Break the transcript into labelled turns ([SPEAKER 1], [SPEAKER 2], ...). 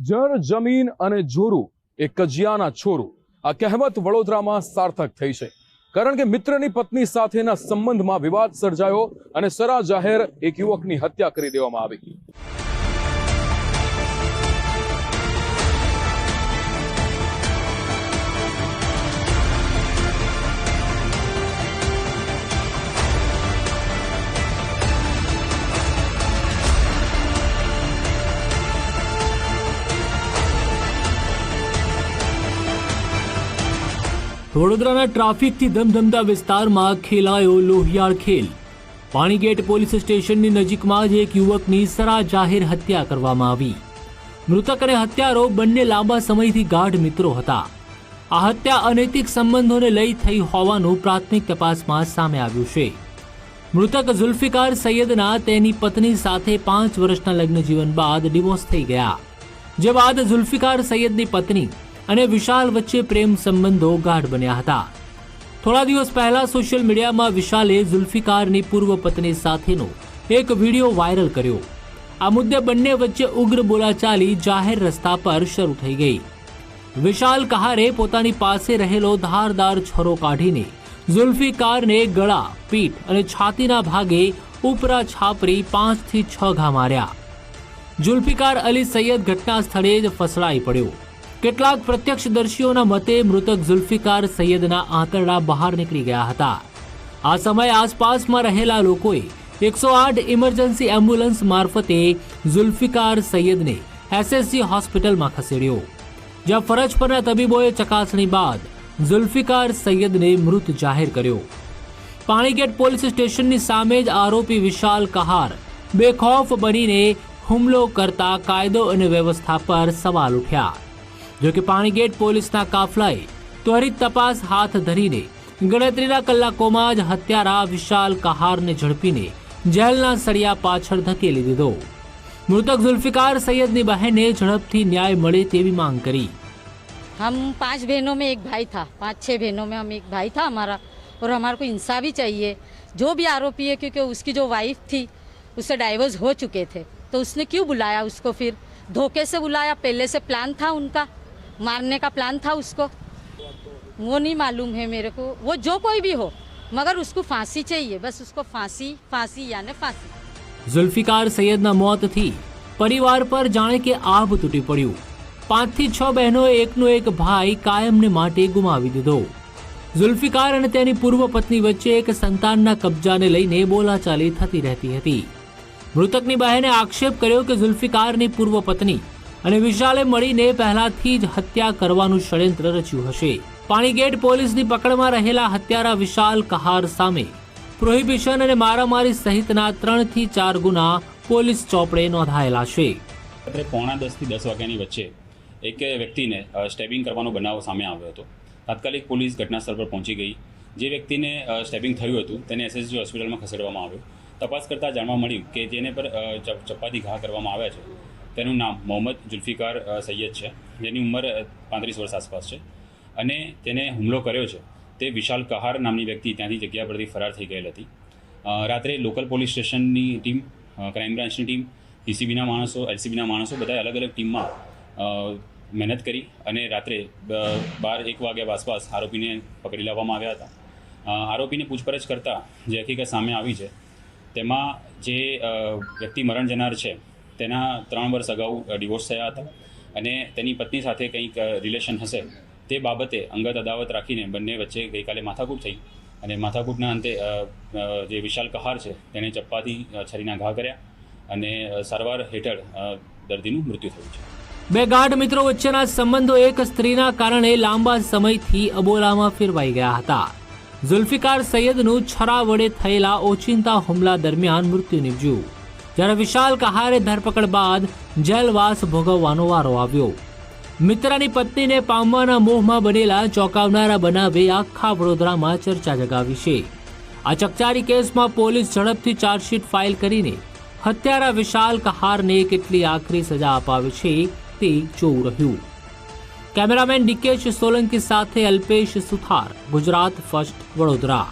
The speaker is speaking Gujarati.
[SPEAKER 1] જણ જમીન અને જોરું એ કજિયાના છોરું આ કહેવત વડોદરામાં સાર્થક થઈ છે, કારણ કે મિત્રની પત્ની સાથેના સંબંધમાં વિવાદ સર્જાયો અને સરા જાહેર એક યુવકની હત્યા કરી દેવામાં આવી।
[SPEAKER 2] વડોદરાના ટ્રાફિકથી ધમધમતા વિસ્તારમાં ખેલાયો લોહિયાળ ખેલ। પાણીગેટ પોલીસ સ્ટેશનની નજીકમાં જ એક યુવકની સરા જાહેર હત્યા કરવામાં આવી। મૃતક અને હત્યારો બંને લાંબા સમયથી ગાઢ મિત્રો હતા। આ હત્યા અનૈતિક સંબંધોને લઈ થઈ હોવાનું પ્રાથમિક તપાસમાં સામે આવ્યું છે। મૃતક ઝુલ્ફિકાર સૈયદના તેની પત્ની સાથે 5 વર્ષના લગ્ન જીવન બાદ ડિવોર્સ થઈ ગયા, જે બાદ ઝુલ્ફિકાર સૈયદની પત્ની અને વિશાલ વચ્ચે પ્રેમ સંબંધો ગાઢ બન્યા હતા। થોડા દિવસ પહેલા સોશિયલ મીડિયામાં વિશાલે ઝુલ્ફિકારની પૂર્વ પત્ની સાથેનો એક વિડીયો વાયરલ કર્યો। આ મુદ્દે બંને વચ્ચે ઉગ્ર બોલાચાલી જાહેર રસ્તા પર શરૂ થઈ ગઈ। વિશાલ કહારે પોતાની પાસે રહેલો ધારદાર છરો કાઢીને ઝુલ્ફિકારને ગળા, પીઠ અને છાતીના ભાગે ઉપરા છાપરી 5 થી 6 ઘા માર્યા। ઝુલ્ફિકાર અલી સૈયદ ઘટના સ્થળે જ ફસડાઈ પડ્યો। કેટલાક પ્રત્યક્ષદર્શીઓના મતે મૃતક ઝુલ્ફિકાર સૈયદના આંતરડા બહાર નીકળી ગયા હતા। આ સમયે આસપાસમાં રહેલા લોકોએ 108 ઇમરજન્સી એમ્બ્યુલન્સ મારફતે ઝુલ્ફિકાર સૈયદને એસએસજી હોસ્પિટલમાં ખસેડ્યો, જ્યાં ફરજ પરના તબીબોએ ચકાસણી બાદ ઝુલ્ફિકાર સૈયદને મૃત જાહેર કર્યો। પાણીગેટ પોલીસ સ્ટેશનની સામે જ આરોપી વિશાલ કહાર બેખૌફ બનીને હુમલો કરતા કાયદો અને વ્યવસ્થા પર સવાલ ઉઠ્યા। જો કે પાણીગેટ પોલીસના કાફલાએ ત્વરિત તપાસ હાથ ધરીને ગણતરીના કલાકોમાં જ હત્યારા વિશાલ કહારને ઝડપીને જેલના સળિયા પાછળ ધકેલી દીધો। મૃતક ઝુલ્ફિકાર સૈયદની બહેને ઝડપથી ન્યાય મળે તેવી માંગ કરી।
[SPEAKER 3] हम 5 बहनों में एक भाई था, 5-6 बहनों में हम एक भाई था हमारा, और हमारे को इंसाफ भी चाहिए। जो भी आरोपी है, क्योंकि उसकी जो वाइफ थी उससे डाइवोर्स हो चुके थे, तो उसने क्यों बुलाया उसको? फिर धोखे से बुलाया, पहले से प्लान था उनका, मारने का प्लान था उसको, वो नहीं मालूम है मेरे को। वो जो कोई भी हो, मगर उसको फांसी चाहिए, बस उसको फांसी फांसी यानी फांसी।
[SPEAKER 2] ઝુલ્ફિકાર સૈયદના મોતથી પરિવાર પર જાણે કે આભ તૂટી પડ્યું। 5 થી 6 બહેનોએ એકનો એક ભાઈ કાયમને માટે ગુમાવી દીધો। ઝુલ્ફિકાર અને તેની પૂર્વ પત્ની વચ્ચે એક સંતાનના કબજાને લઈને બોલાચાલી થતી રહેતી હતી। મૃતકની બહેને આક્ષેપ કર્યો કે ઝુલ્ફિકારની પૂર્વ પત્ની અને વિશાલે મળીને પહેલાથી જ હત્યા કરવાનું ષડયંત્ર રચ્યું હશે। પાણીગેટ પોલીસની પકડમાં રહેલા હત્યારા વિશાલ કહાર સામે પ્રોહિબિશન અને મારામારી સહિતના 3 થી 4 ગુના પોલીસ ચોપડે નોંધાયેલા છે।
[SPEAKER 4] રાત્રે 9:45 થી 10 વાગ્યાની વચ્ચે એક વ્યક્તિને સ્ટેબિંગ કરવાનો બનાવ સામે આવ્યો હતો। તાત્કાલિક પોલીસ ઘટનાસ્થળ પર પહોંચી ગઈ। જે વ્યક્તિને સ્ટેબિંગ થયું હતું તેને એસએસજી હોસ્પિટલમાં ખસેડવામાં આવ્યો। તપાસ કરતાં જાણવા મળ્યું કે જેને પર ચપ્પાથી ઘા કરવામાં આવ્યા છે તેનું નામ મોહમ્મદ ઝુલ્ફિકાર સૈયદ છે, જેની ઉંમર 35 વર્ષ આસપાસ છે, અને તેને હુમલો કર્યો છે તે વિશાલ કહાર નામની વ્યક્તિ ત્યાંથી જગ્યા પરથી ફરાર થઈ ગયેલ હતી। રાત્રે લોકલ પોલીસ સ્ટેશનની ટીમ, ક્રાઇમ બ્રાન્ચની ટીમ, પીસીબીના માણસો, એલસીબીના માણસો બધા અલગ અલગ ટીમમાં મહેનત કરી અને રાત્રે 12-1 વાગ્યા આસપાસ આરોપીને પકડી લાવવામાં આવ્યા હતા। આરોપીને પૂછપરછ કરતાં જે હકીકત સામે આવી છે તેમાં જે વ્યક્તિ મરણ જનાર છે તેના 3 વર્ષ અગાઉ ડિવોર્સ થયા હતા અને તેની પત્ની સાથે કંઈક રિલેશન હશે તે બાબતે અંગત અદાવત રાખીને બંને વચ્ચે ગઈકાલે માથાકૂટ થઈ અને માથાકૂટના અંતે જે વિશાલ કહાર છે તેણે ચપ્પાથી છરીના ઘા કર્યા અને સારવાર હેઠળ દર્દીનું મૃત્યુ થયું છે।
[SPEAKER 2] બે ગાઢ મિત્રો વચ્ચેના સંબંધો એક સ્ત્રીના કારણે લાંબા સમયથી અબોલામાં ફેરવાઈ ગયા હતા। ઝુલ્ફિકાર સૈયદનું છરા વડે થયેલા ઓચિંતા હુમલા દરમિયાન મૃત્યુ નિપજ્યું, જ્યારે વિશાલ કહારે ધરપકડ બાદ જેલવાસ ભોગવવાનો વારો આવ્યો। મિત્રની પત્નીને પામવાના મોહમાં બનેલા ચોંકાવનારા બનાવે આખા વડોદરામાં ચર્ચા જગાવી છે। આ ચકચારી કેસમાં પોલીસ ઝડપથી ચાર્જશીટ ફાઇલ કરીને હત્યારા વિશાલ કહારને કેટલી આખરી સજા અપાવે છે તે જોવું રહ્યું। કેમેરામેન ડીકે સોલંકી સાથે અલ્પેશ સુથાર, ગુજરાત ફર્સ્ટ, વડોદરા।